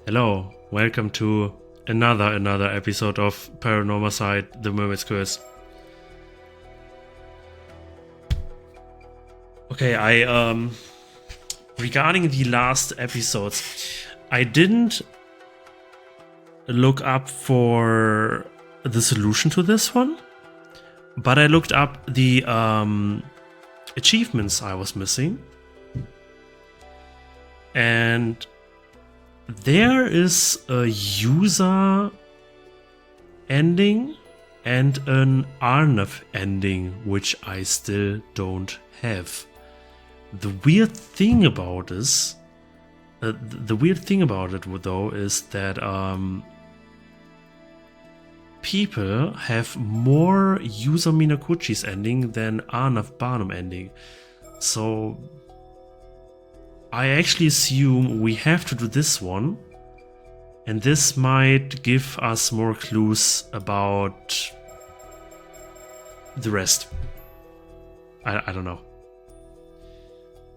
Hello, welcome to another episode of Paranormasight, The Mermaid's Curse. Okay, regarding the last episodes, I didn't look up for the solution to this one, but I looked up the achievements I was missing, and there is a user ending and an Arnav ending, which I still don't have. The weird thing about this, though, is that people have more user Minakuchi's ending than Arnav Barnum ending. So I actually assume we have to do this one, and this might give us more clues about the rest. I don't know.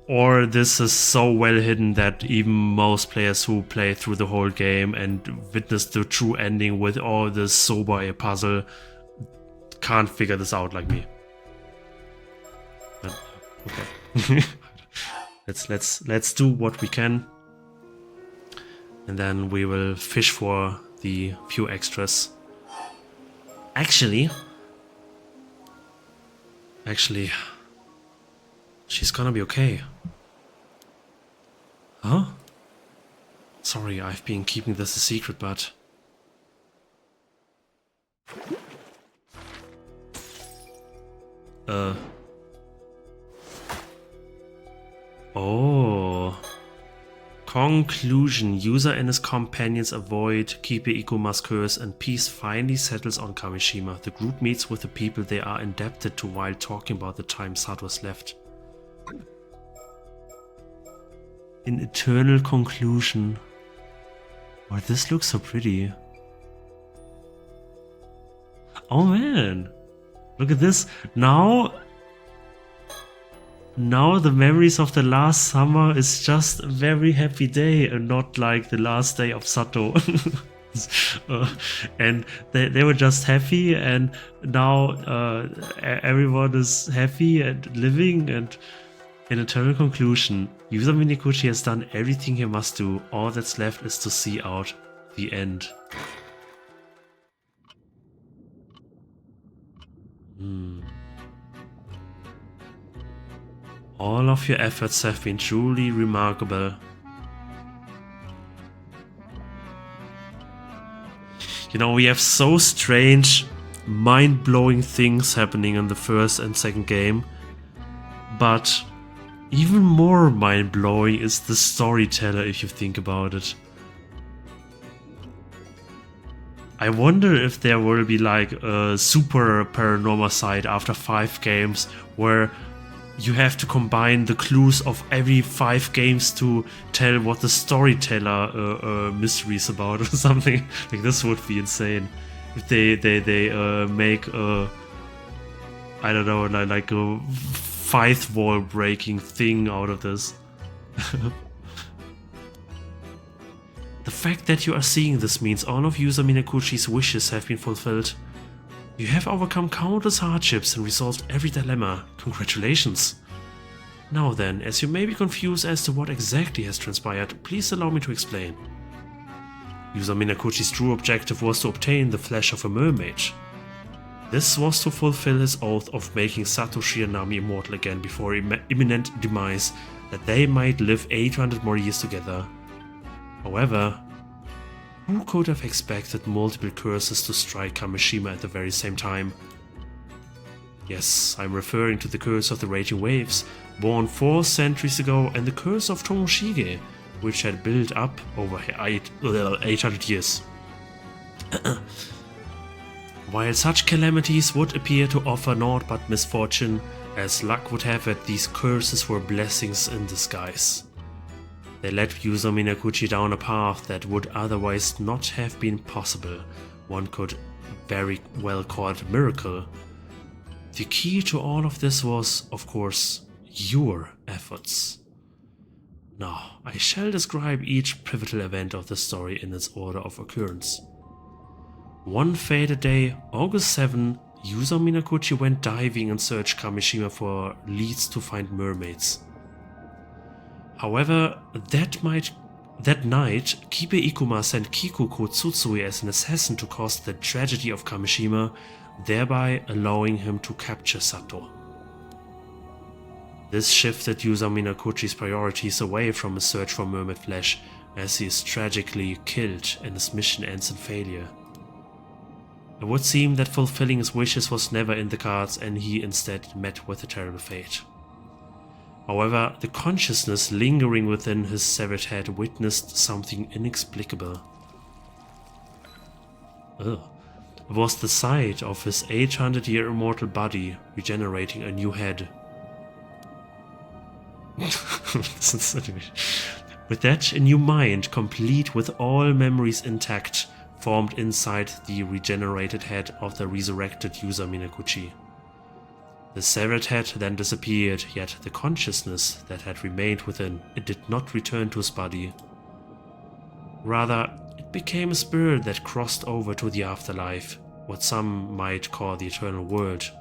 Or this is so well hidden that even most players who play through the whole game and witness the true ending with all this sober puzzle can't figure this out like me. But, okay. Let's do what we can, and then we will fish for the few extras. Actually, she's gonna be okay. Huh? Sorry, I've been keeping this a secret, but oh. Conclusion. User and his companions avoid Kipe Ikuma's curse, and peace finally settles on Kamishima. The group meets with the people they are indebted to while talking about the time Sato's left. An eternal conclusion. Oh, this looks so pretty. Oh man. Look at this. Now the memories of the last summer is just a very happy day and not like the last day of Sato. And they were just happy, and now everyone is happy and living. And in eternal conclusion, Yusa Minikuchi has done everything he must do. All that's left is to see out the end. All of your efforts have been truly remarkable. You know, we have so strange, mind-blowing things happening in the first and second game, but even more mind-blowing is the storyteller if you think about it. I wonder if there will be like a super Paranormasight after 5 games where you have to combine the clues of every 5 games to tell what the storyteller mystery is about or something. Like, this would be insane. If they make a, I don't know, like a 5th wall breaking thing out of this. The fact that you are seeing this means all of Yusa Minakuchi's wishes have been fulfilled. You have overcome countless hardships and resolved every dilemma. Congratulations! Now then, as you may be confused as to what exactly has transpired, please allow me to explain. Yusa Minakuchi's true objective was to obtain the flesh of a mermaid. This was to fulfill his oath of making Sato Shiranami immortal again before imminent demise, that they might live 800 more years together. However, who could have expected multiple curses to strike Kamishima at the very same time? Yes, I'm referring to the curse of the Raging Waves, born 4 centuries ago, and the curse of Tomoshige, which had built up over 800 years. While such calamities would appear to offer naught but misfortune, as luck would have it, these curses were blessings in disguise. They led Yusa Minakuchi down a path that would otherwise not have been possible. One could very well call it a miracle. The key to all of this was, of course, your efforts. Now, I shall describe each pivotal event of the story in its order of occurrence. One fated day, August 7, Yuzo Minakuchi went diving and searched Kamishima for leads to find mermaids. However, that night, Kibe Ikuma sent Kikuko Tsutsui as an assassin to cause the tragedy of Kamishima, thereby allowing him to capture Sato. This shifted Yuzo Minakuchi's priorities away from his search for mermaid flesh, as he is tragically killed and his mission ends in failure. It would seem that fulfilling his wishes was never in the cards and he instead met with a terrible fate. However, the consciousness lingering within his severed head witnessed something inexplicable. It was the sight of his 800-year immortal body regenerating a new head. With that, a new mind, complete with all memories intact, formed inside the regenerated head of the resurrected Yuzo Minakuchi. The severed head then disappeared, yet the consciousness that had remained within it did not return to his body. Rather, it became a spirit that crossed over to the afterlife, what some might call the eternal world.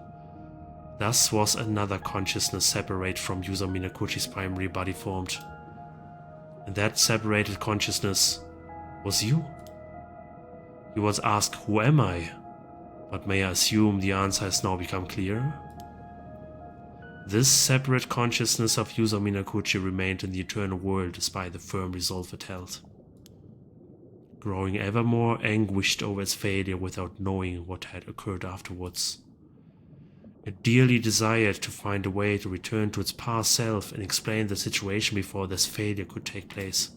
Thus was another consciousness separate from Yuzo Minakuchi's primary body formed. And that separated consciousness was you. You once asked, who am I? But may I assume the answer has now become clear? This separate consciousness of Yuzo Minakuchi remained in the eternal world despite the firm resolve it held, growing ever more anguished over its failure without knowing what had occurred afterwards. It dearly desired to find a way to return to its past self and explain the situation before this failure could take place.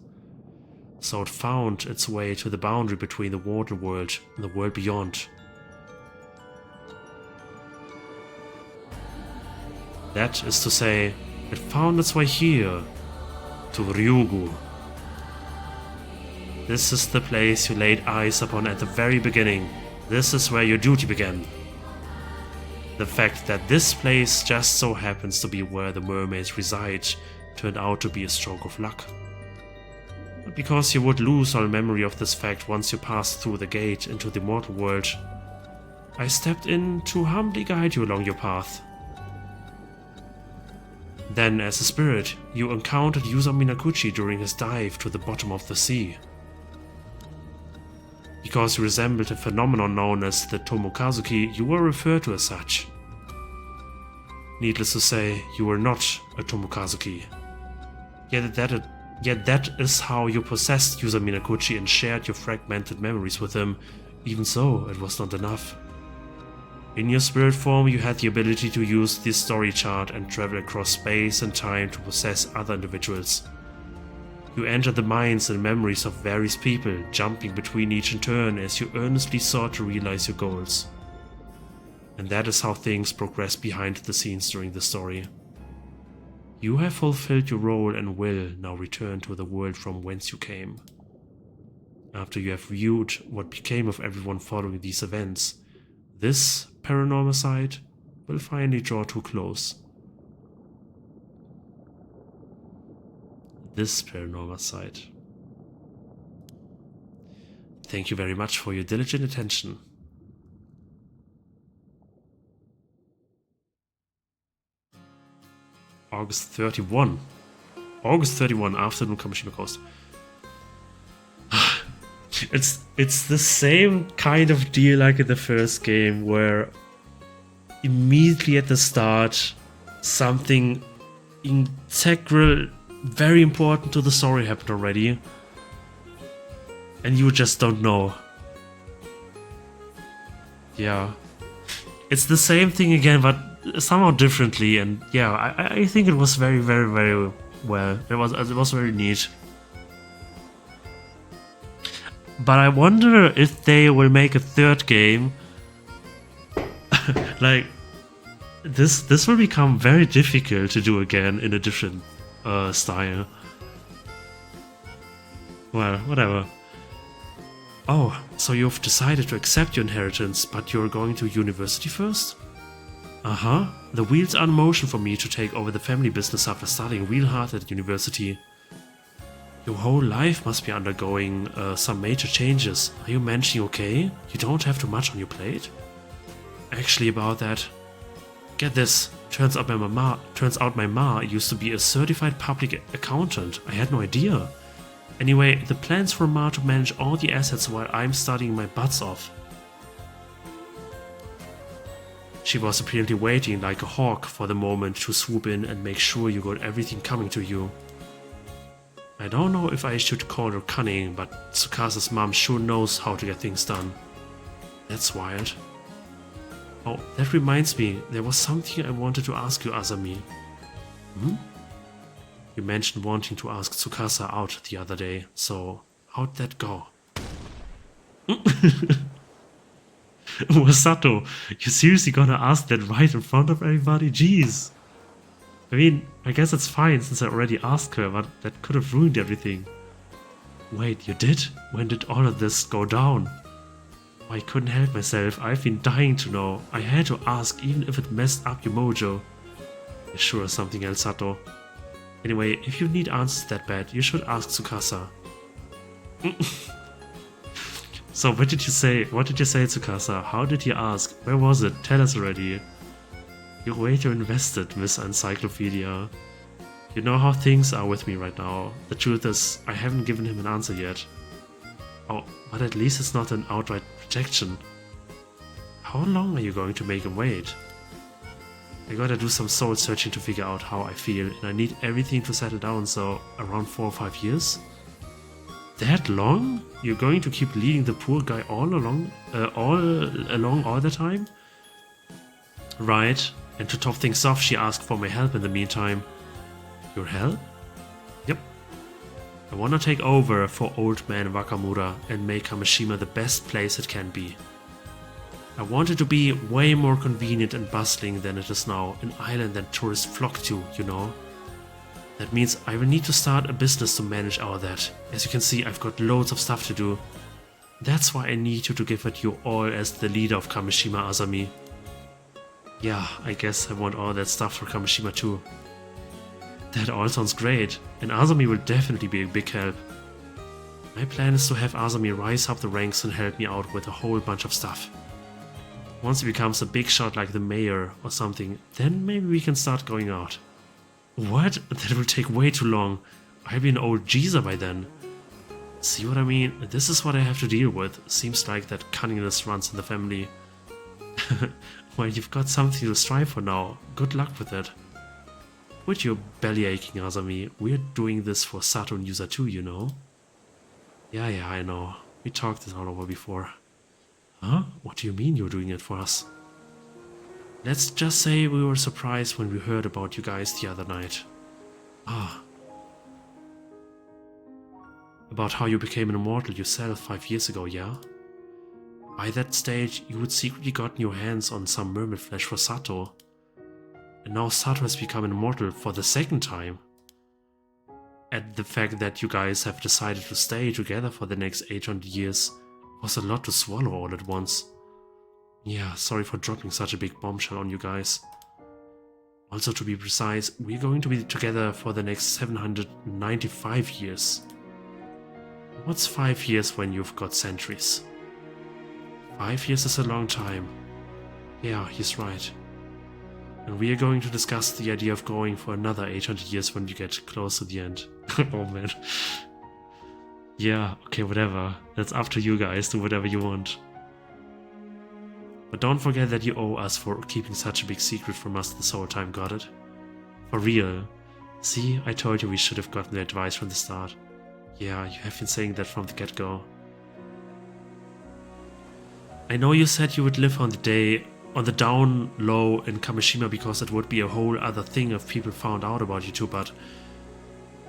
So it found its way to the boundary between the water world and the world beyond. That is to say, it found its way here, to Ryugu. This is the place you laid eyes upon at the very beginning. This is where your duty began. The fact that this place just so happens to be where the mermaids reside turned out to be a stroke of luck. But because you would lose all memory of this fact once you passed through the gate into the mortal world, I stepped in to humbly guide you along your path. Then, as a spirit, you encountered Yuzo Minakuchi during his dive to the bottom of the sea. Because you resembled a phenomenon known as the Tomokazuki, you were referred to as such. Needless to say, you were not a Tomokazuki. Yet that is how you possessed Yuzo Minakuchi and shared your fragmented memories with him. Even so, it was not enough. In your spirit form, you had the ability to use this story chart and travel across space and time to possess other individuals. You entered the minds and memories of various people, jumping between each in turn as you earnestly sought to realize your goals. And that is how things progress behind the scenes during the story. You have fulfilled your role and will now return to the world from whence you came. After you have viewed what became of everyone following these events, this Paranormasight will finally draw to a close. This Paranormasight. Thank you very much for your diligent attention. August 31. August 31, afternoon, Kamishima Coast. It's the same kind of deal like in the first game, where immediately at the start something integral, very important to the story happened already, and you just don't know. Yeah, it's the same thing again, but somehow differently, and yeah, I think it was very, very, very well. It was very neat. But I wonder if they will make a third game. Like, this will become very difficult to do again in a different style. Well, whatever. Oh, so you've decided to accept your inheritance, but you're going to university first? Uh-huh. The wheels are in motion for me to take over the family business after studying real hard at university. Your whole life must be undergoing some major changes. Are you mentioning okay? You don't have too much on your plate? Actually, about that, get this. Turns out my ma used to be a certified public accountant. I had no idea. Anyway, the plans for ma to manage all the assets while I'm studying my butts off. She was apparently waiting like a hawk for the moment to swoop in and make sure you got everything coming to you. I don't know if I should call her cunning, but Tsukasa's mom sure knows how to get things done. That's wild. Oh, that reminds me, there was something I wanted to ask you, Azami. You mentioned wanting to ask Tsukasa out the other day, so how'd that go? Masato, you seriously gonna ask that right in front of everybody? Jeez. I mean, I guess it's fine since I already asked her, but that could have ruined everything. Wait, you did? When did all of this go down? I couldn't help myself. I've been dying to know. I had to ask, even if it messed up your mojo. You're sure something else, Sato. Anyway, if you need answers that bad, you should ask Tsukasa. So what did you say? What did you say, Tsukasa? How did you ask? Where was it? Tell us already. You're way too invested, Miss Encyclopedia. You know how things are with me right now. The truth is, I haven't given him an answer yet. Oh, but at least it's not an outright rejection. How long are you going to make him wait? I gotta do some soul searching to figure out how I feel, and I need everything to settle down, so around 4 or 5 years? That long? You're going to keep leading the poor guy all along all the time? Right, and to top things off, she asked for my help in the meantime. Your help? Yep. I wanna take over for old man Wakamura and make Kamishima the best place it can be. I want it to be way more convenient and bustling than it is now, an island that tourists flock to, you know. That means I will need to start a business to manage all that. As you can see, I've got loads of stuff to do. That's why I need you to give it your all as the leader of Kamishima, Azami. Yeah, I guess I want all that stuff for Kamishima too. That all sounds great, and Azami will definitely be a big help. My plan is to have Azami rise up the ranks and help me out with a whole bunch of stuff. Once he becomes a big shot like the mayor or something, then maybe we can start going out. What? That will take way too long. I'll be an old geezer by then. See what I mean? This is what I have to deal with. Seems like that cunningness runs in the family. Well, you've got something to strive for now. Good luck with it. Quit your belly aching, Azami. We're doing this for Sato and Yusa too, you know? Yeah, I know. We talked this all over before. Huh? What do you mean you're doing it for us? Let's just say we were surprised when we heard about you guys the other night. Ah. About how you became an immortal yourself 5 years ago, yeah? By that stage, you had secretly gotten your hands on some mermaid flesh for Sato. And now Sato has become an immortal for the second time. And the fact that you guys have decided to stay together for the next 800 years was a lot to swallow all at once. Yeah, sorry for dropping such a big bombshell on you guys. Also, to be precise, we're going to be together for the next 795 years. What's 5 years when you've got centuries? 5 years is a long time. Yeah, he's right. And we are going to discuss the idea of going for another 800 years when you get close to the end. Oh man. Yeah, okay, whatever. That's up to you guys, do whatever you want. But don't forget that you owe us for keeping such a big secret from us this whole time, got it? For real. See, I told you we should have gotten the advice from the start. Yeah, you have been saying that from the get-go. I know you said you would live on the down low in Kamishima because it would be a whole other thing if people found out about you two, but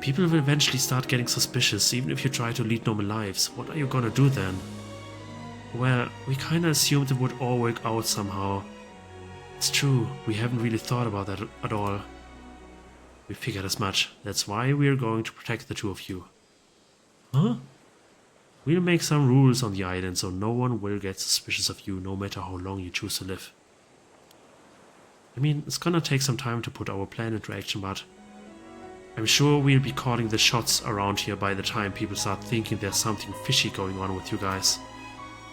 people will eventually start getting suspicious even if you try to lead normal lives. What are you gonna do then? Well, we kinda assumed it would all work out somehow. It's true, we haven't really thought about that at all. We figured as much. That's why we're going to protect the two of you. Huh? We'll make some rules on the island so no one will get suspicious of you no matter how long you choose to live. I mean, it's gonna take some time to put our plan into action, but I'm sure we'll be calling the shots around here by the time people start thinking there's something fishy going on with you guys.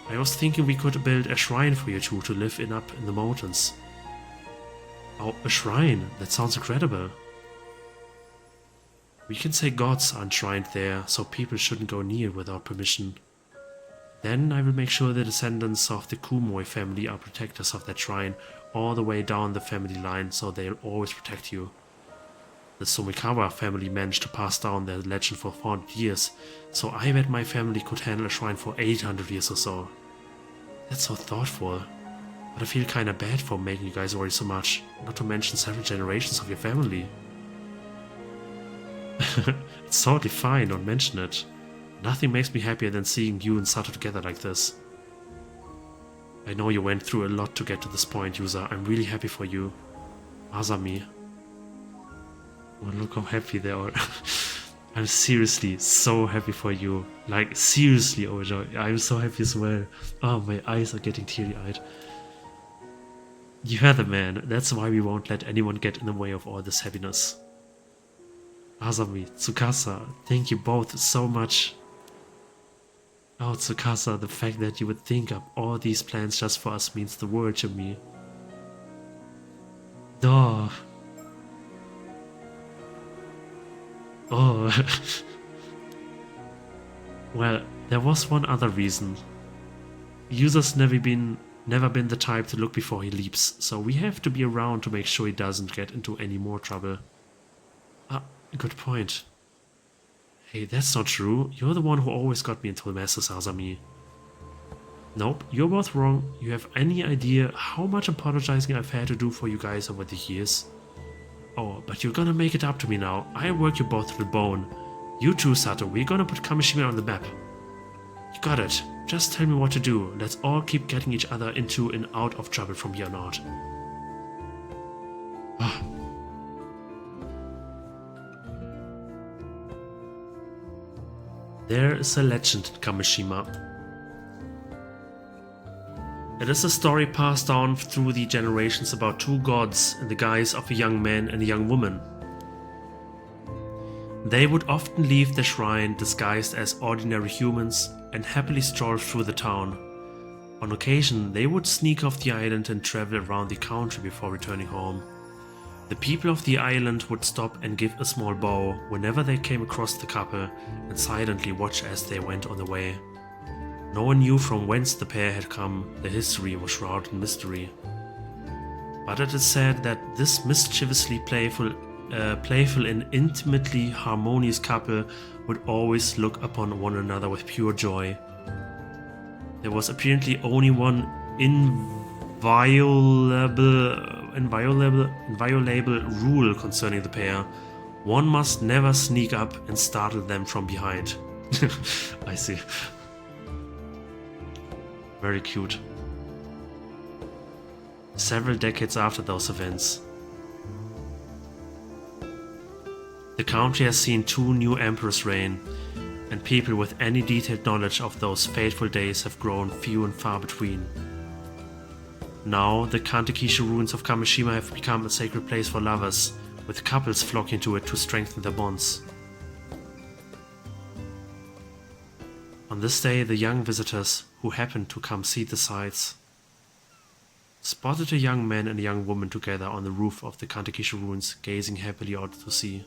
I was thinking we could build a shrine for you two to live in up in the mountains. Oh, a shrine? That sounds incredible. We can say gods are enshrined there, so people shouldn't go near without permission. Then I will make sure the descendants of the Kumoi family are protectors of that shrine all the way down the family line, so they'll always protect you. The Somikawa family managed to pass down their legend for 400 years, so I bet my family could handle a shrine for 800 years or so. That's so thoughtful, but I feel kinda bad for making you guys worry so much, not to mention several generations of your family. It's totally fine, don't mention it. Nothing makes me happier than seeing you and Sato together like this. I know you went through a lot to get to this point, Yusa. I'm really happy for you. Asami. Oh, look how happy they are. I'm seriously so happy for you. Like, seriously overjoyed. I'm so happy as well. Oh, my eyes are getting teary-eyed. You're the man. That's why we won't let anyone get in the way of all this happiness. Asami, Tsukasa, thank you both so much. Oh, Tsukasa, the fact that you would think up all these plans just for us means the world to me. Oh. Oh. Well, there was one other reason. Yusa's never been the type to look before he leaps, so we have to be around to make sure he doesn't get into any more trouble. Ah, good point. Hey, that's not true. You're the one who always got me into messes, Asami. Nope, you're both wrong. You have any idea how much apologizing I've had to do for you guys over the years? Oh, but you're gonna make it up to me now. I work you both to the bone. You too, Sato. We're gonna put Kamishima on the map. You got it. Just tell me what to do. Let's all keep getting each other into and out of trouble from here on out. Ah. There is a legend in Kamishima. It is a story passed down through the generations about two gods in the guise of a young man and a young woman. They would often leave the shrine disguised as ordinary humans and happily stroll through the town. On occasion, they would sneak off the island and travel around the country before returning home. The people of the island would stop and give a small bow whenever they came across the couple and silently watch as they went on the way. No one knew from whence the pair had come. The history was shrouded in mystery. But it is said that this mischievously playful and intimately harmonious couple would always look upon one another with pure joy. There was apparently only one inviolable rule concerning the pair. One must never sneak up and startle them from behind. I see. Very cute. Several decades after those events, the country has seen 2 new emperors reign, and people with any detailed knowledge of those fateful days have grown few and far between. Now, the Kantekishu ruins of Kamishima have become a sacred place for lovers, with couples flocking to it to strengthen their bonds. On this day, the young visitors, who happened to come see the sights, spotted a young man and a young woman together on the roof of the Kantekishu ruins, gazing happily out to sea.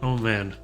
Oh man.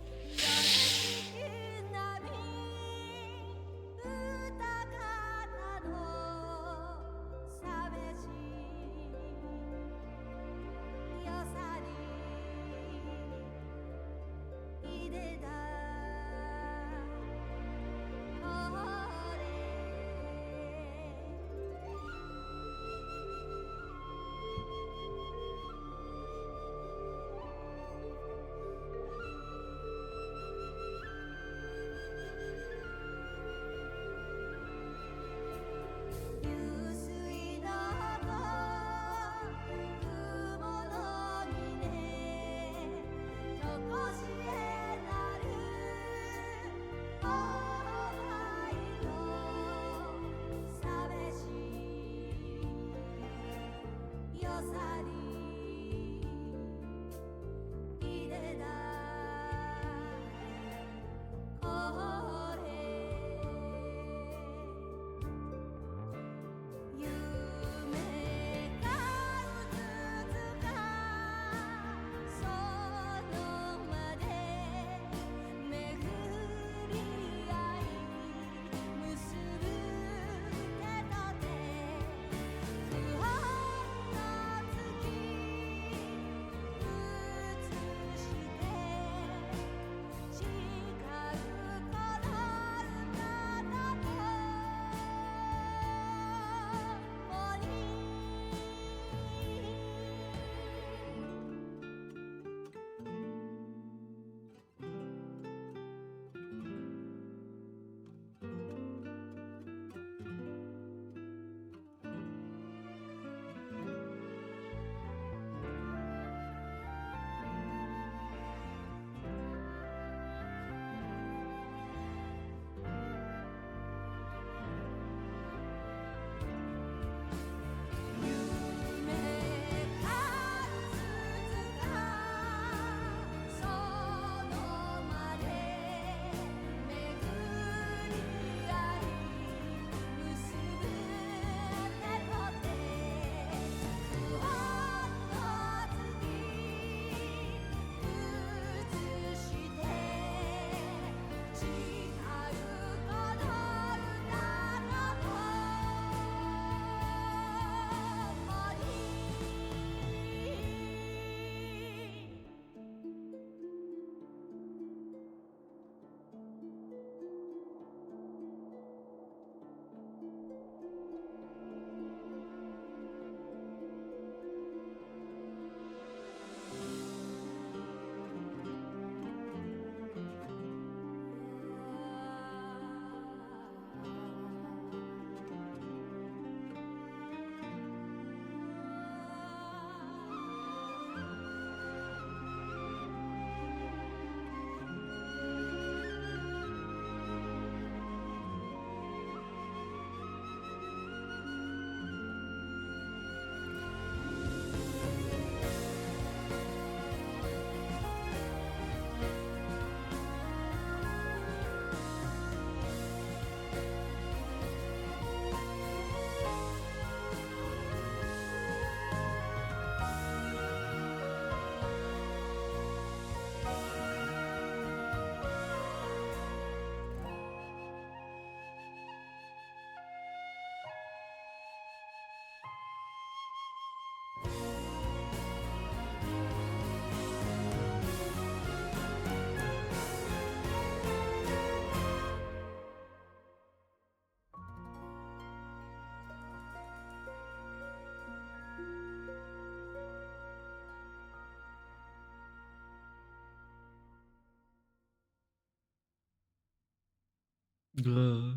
Oh,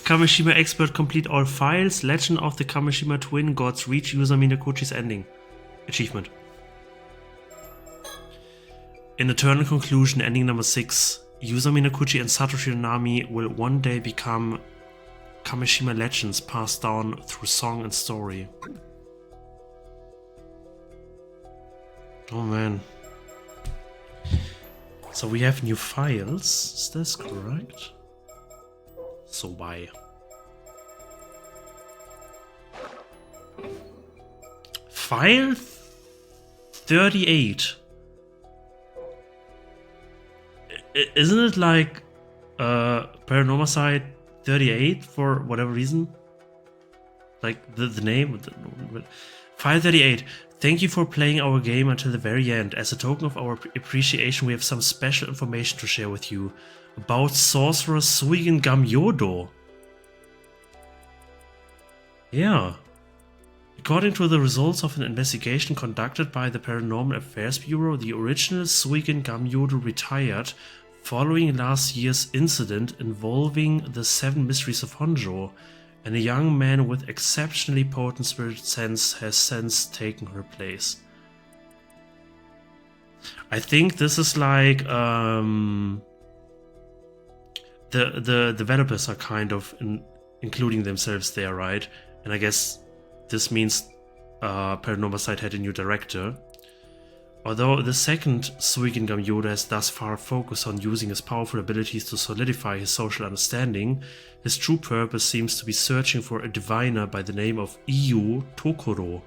Kamishima expert complete all files. Legend of the Kamishima twin gods reach user Minakuchi's ending. Achievement. In eternal conclusion, ending number 6. User Minakuchi and Satoshi Nami will one day become Kamishima legends passed down through song and story. Oh man. So we have new files, is this correct? So why? File 38. Isn't it like Paranormasight 38 for whatever reason? Like the name? File 38. Thank you for playing our game until the very end. As a token of our appreciation, we have some special information to share with you about Sorcerer Suigen Gamyodo. Yeah. According to the results of an investigation conducted by the Paranormal Affairs Bureau, the original Suigen Gamyodo retired following last year's incident involving the 7 mysteries of Honjo, and a young man with exceptionally potent spirit sense has since taken her place. I think this is like the developers are kind of including themselves there, right? And I guess this means Paranormasight had a new director. Although the second Suigen Gamyodo has thus far focused on using his powerful abilities to solidify his social understanding, his true purpose seems to be searching for a diviner by the name of Iyo Tokoro,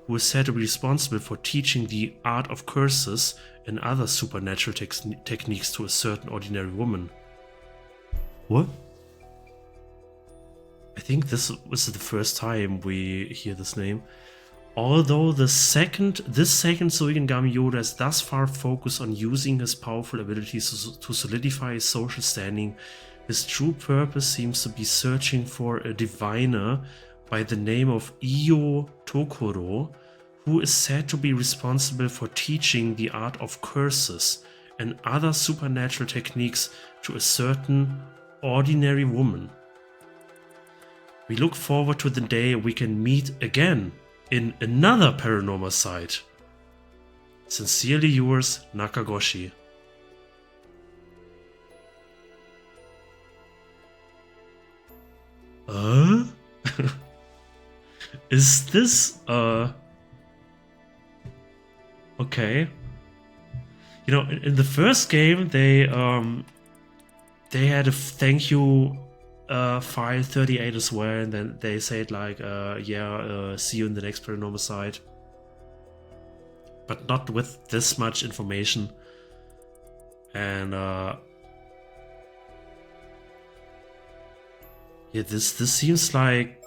who is said to be responsible for teaching the art of curses and other supernatural techniques to a certain ordinary woman. What? I think this is the first time we hear this name. Although this second Suigen Gamyodo has thus far focused on using his powerful abilities to solidify his social standing, his true purpose seems to be searching for a diviner by the name of Iyo Tokoro, who is said to be responsible for teaching the art of curses and other supernatural techniques to a certain ordinary woman. We look forward to the day we can meet again in another Paranormasight. Sincerely yours, Nakagoshi. Is this okay? You know, in the first game they had a thank you file 38 as well, and then they said like see you in the next Paranormasight, but not with this much information. And yeah, this seems like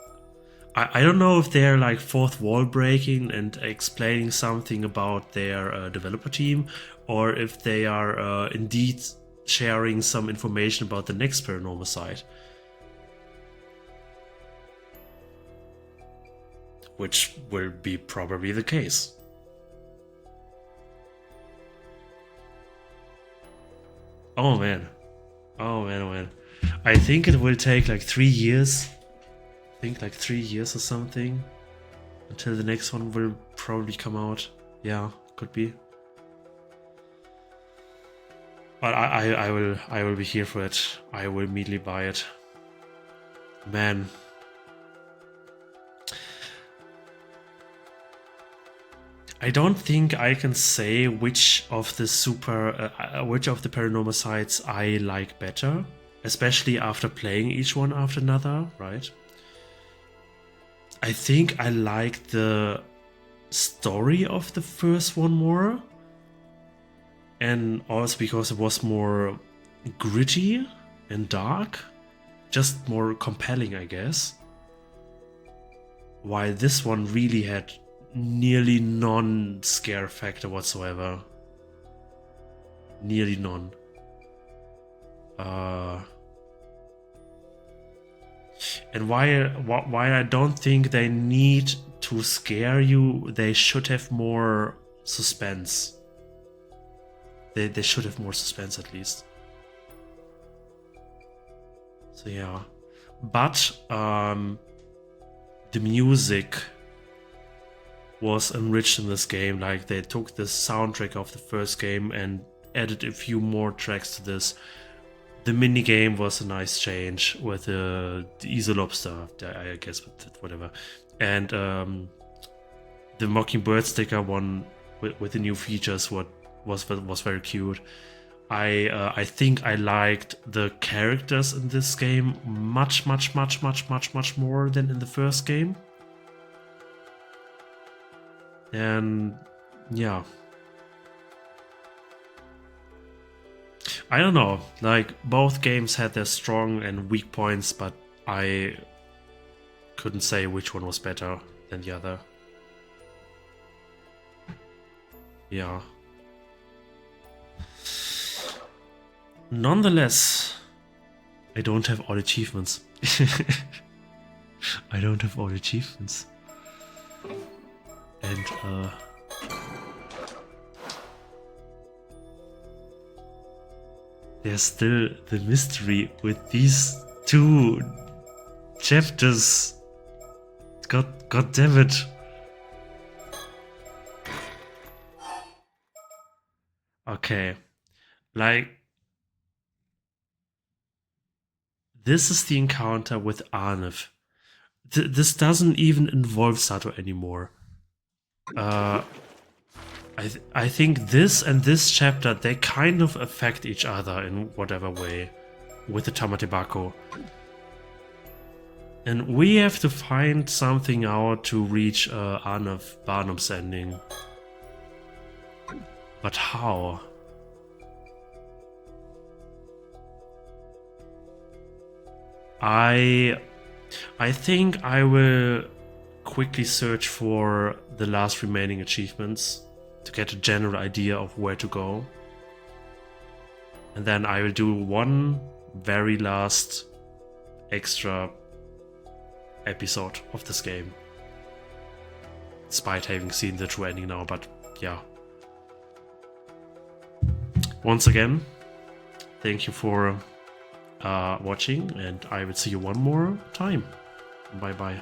I don't know if they're like fourth wall breaking and explaining something about their developer team, or if they are indeed sharing some information about the next Paranormasight. Which will be probably the case. Oh man. Oh man, oh man. I think it will take like 3 years. I think like 3 years or something until the next one will probably come out. Yeah, could be. But I will be here for it. I will immediately buy it. Man. I don't think I can say which of the Paranormasights I like better, especially after playing each one after another, right? I think I like the story of the first one more, and also because it was more gritty and dark, just more compelling, I guess. While this one really had nearly non-scare factor whatsoever. Nearly none. And while I don't think they need to scare you, they should have more suspense. They should have more suspense at least. So yeah. But the music was enriched in this game. Like, they took the soundtrack of the first game and added a few more tracks to this. The mini game was a nice change with the Easy Lobster, I guess, whatever. And the Mockingbird sticker one with the new features was very cute. I think I liked the characters in this game much more than in the first game. And yeah, I don't know, like, both games had their strong and weak points, but I couldn't say which one was better than the other. Yeah. Nonetheless, I don't have all achievements. I don't have all achievements. And there's still the mystery with these 2 chapters. God damn it. Okay. Like, this is the encounter with Arnev. This doesn't even involve Sato anymore. I think this and this chapter, they kind of affect each other in whatever way with the Tamatebako. And we have to find something out to reach Arnev Barnum's ending. But how? I think I will quickly search for the last remaining achievements to get a general idea of where to go. And then I will do one very last extra episode of this game. Despite having seen the true ending now, but yeah. Once again, thank you for watching, and I will see you one more time. Bye bye.